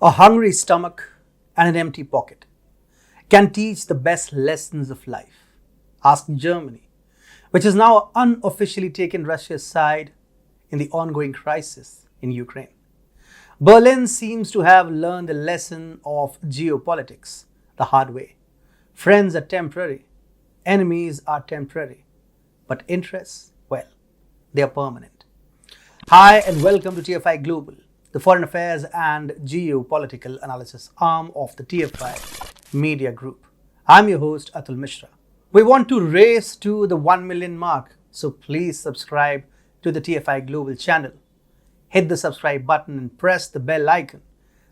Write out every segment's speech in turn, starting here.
A hungry stomach and an empty pocket can teach the best lessons of life. Ask Germany, which has now unofficially taken Russia's side in the ongoing crisis in Ukraine. Berlin seems to have learned the lesson of geopolitics the hard way. Friends are temporary, enemies are temporary, but interests, well, they are permanent. Hi, and welcome to TFI Global, the foreign affairs and geopolitical analysis arm of the TFI Media Group. I'm your host, Atul Mishra. We want to race to the 1 million mark, so please subscribe to the TFI Global channel. Hit the subscribe button and press the bell icon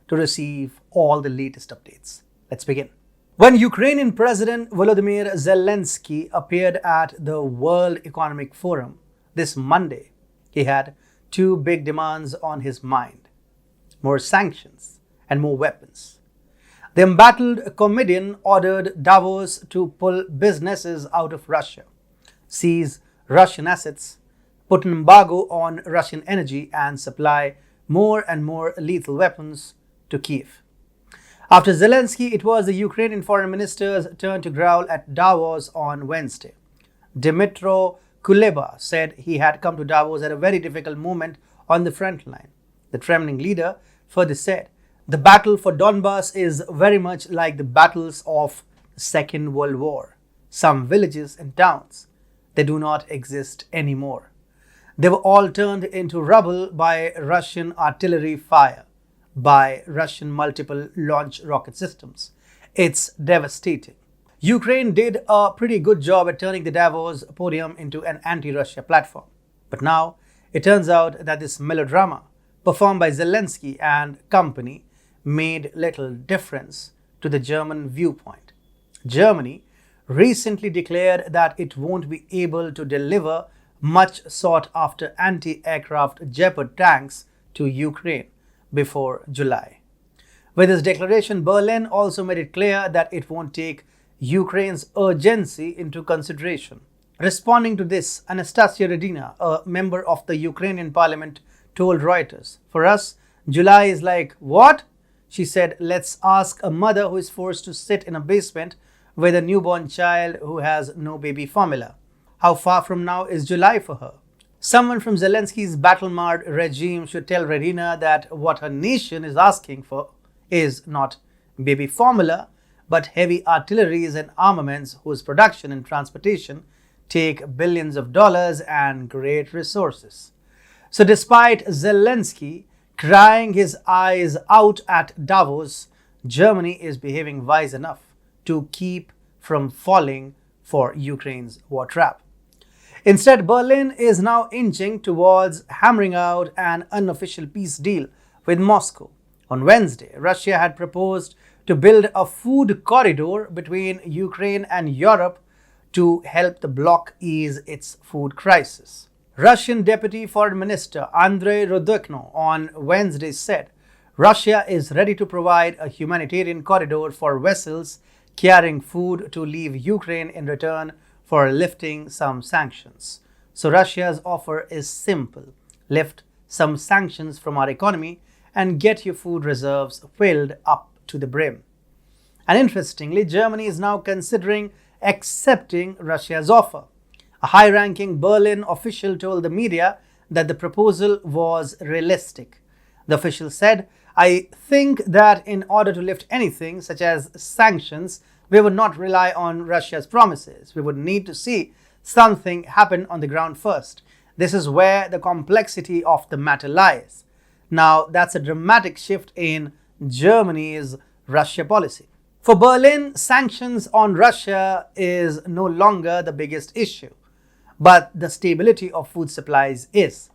to receive all the latest updates. Let's begin. When Ukrainian President Volodymyr Zelensky appeared at the World Economic Forum this Monday, he had two big demands on his mind: more sanctions and more weapons. The embattled comedian ordered Davos to pull businesses out of Russia, seize Russian assets, put an embargo on Russian energy, and supply more and more lethal weapons to Kiev. After Zelensky, it was the Ukrainian foreign minister's turn to growl at Davos on Wednesday. Dmytro Kuleba said he had come to Davos at a very difficult moment on the front line. The trembling leader further said, "The battle for Donbass is very much like the battles of the Second World War. Some villages and towns, they do not exist anymore. They were all turned into rubble by Russian artillery fire, by Russian multiple launch rocket systems. It's devastating." Ukraine did a pretty good job at turning the Davos podium into an anti-Russia platform. But now it turns out that this melodrama performed by Zelensky and company made little difference to the German viewpoint. Germany recently declared that it won't be able to deliver much sought-after anti-aircraft Leopard tanks to Ukraine before July. With this declaration, Berlin also made it clear that it won't take Ukraine's urgency into consideration. Responding to this, Anastasia Redina, a member of the Ukrainian parliament, told Reuters, "For us, July is like, what?" She said, "Let's ask a mother who is forced to sit in a basement with a newborn child who has no baby formula. How far from now is July for her?" Someone from Zelensky's battle-marred regime should tell Redina that what her nation is asking for is not baby formula, but heavy artilleries and armaments whose production and transportation take billions of dollars and great resources. So despite Zelensky crying his eyes out at Davos, Germany is behaving wise enough to keep from falling for Ukraine's war trap. Instead, Berlin is now inching towards hammering out an unofficial peace deal with Moscow. On Wednesday, Russia had proposed to build a food corridor between Ukraine and Europe to help the bloc ease its food crisis. Russian Deputy Foreign Minister Andrei Rodokno on Wednesday said Russia is ready to provide a humanitarian corridor for vessels carrying food to leave Ukraine in return for lifting some sanctions. So Russia's offer is simple: lift some sanctions from our economy and get your food reserves filled up to the brim. And interestingly, Germany is now considering accepting Russia's offer. A high-ranking Berlin official told the media that the proposal was realistic. The official said, "I think that in order to lift anything, such as sanctions, we would not rely on Russia's promises. We would need to see something happen on the ground first. This is where the complexity of the matter lies." Now, that's a dramatic shift in Germany's Russia policy. For Berlin, sanctions on Russia is no longer the biggest issue, but the stability of food supplies is.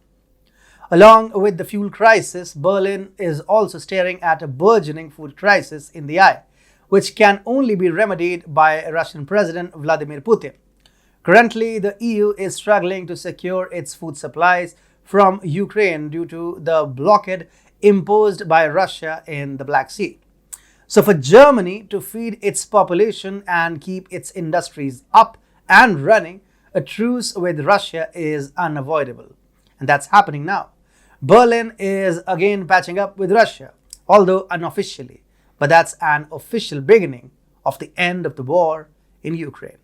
Along with the fuel crisis, Berlin is also staring at a burgeoning food crisis in the eye, which can only be remedied by Russian President Vladimir Putin. Currently, the EU is struggling to secure its food supplies from Ukraine due to the blockade imposed by Russia in the Black Sea. So for Germany to feed its population and keep its industries up and running, a truce with Russia is unavoidable. And that's happening now. Berlin is again patching up with Russia. although unofficially, but that's an official beginning of the end of the war in Ukraine.